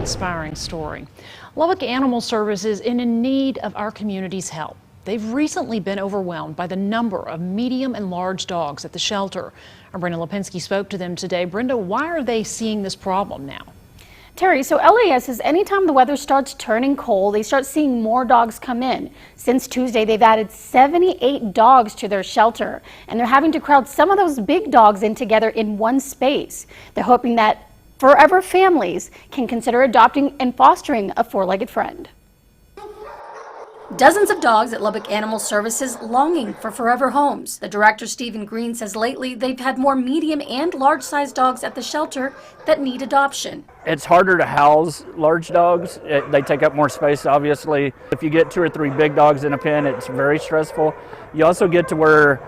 inspiring story. Lubbock Animal Services is in need of our community's help. They've recently been overwhelmed by the number of medium and large dogs at the shelter. Our Brenda Lepenski spoke to them today. Brenda, why are they seeing this problem now? Terry, so LAS says anytime the weather starts turning cold, they start seeing more dogs come in. Since Tuesday, they've added 78 dogs to their shelter, and they're having to crowd some of those big dogs in together in one space. They're hoping that forever families can consider adopting and fostering a four-legged friend. Dozens of dogs at Lubbock Animal Services longing for forever homes. The director, Stephen Green, says lately they've had more medium and large-sized dogs at the shelter that need adoption. It's harder to house large dogs. They take up more space, obviously. If you get 2 or 3 big dogs in a pen, it's very stressful. You also get to where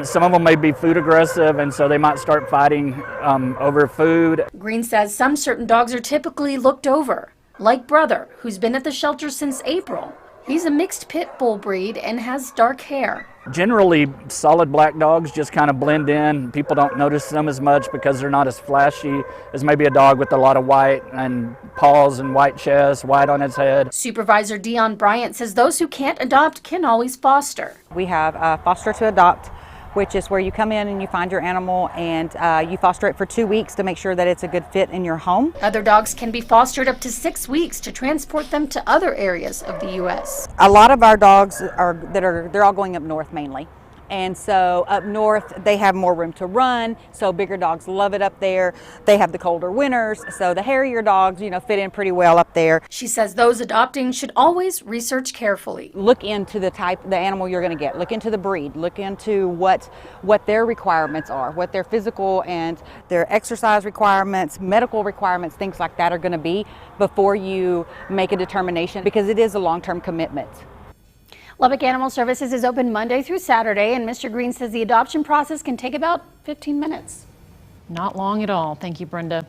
some of them may be food aggressive, and so they might start fighting over food. Green says some certain dogs are typically looked over, like Brother, who's been at the shelter since April. He's a mixed pit bull breed and has dark hair. Generally, solid black dogs just kind of blend in. People don't notice them as much because they're not as flashy as maybe a dog with a lot of white and paws and white chest, white on its head. Supervisor Dion Bryant says those who can't adopt can always foster. We have foster to adopt, which is where you come in and you find your animal and you foster it for 2 weeks to make sure that it's a good fit in your home. Other dogs can be fostered up to 6 weeks to transport them to other areas of the U.S. A lot of our dogs they're all going up north mainly. And so up north, they have more room to run, so bigger dogs love it up there. They have the colder winters, so the hairier dogs, fit in pretty well up there. She says those adopting should always research carefully. Look into the animal you're going to get. Look into the breed. Look into what their requirements are, what their physical and their exercise requirements, medical requirements, things like that are going to be before you make a determination, because it is a long-term commitment. Lubbock Animal Services is open Monday through Saturday, and Mr. Green says the adoption process can take about 15 minutes. Not long at all. Thank you, Brenda.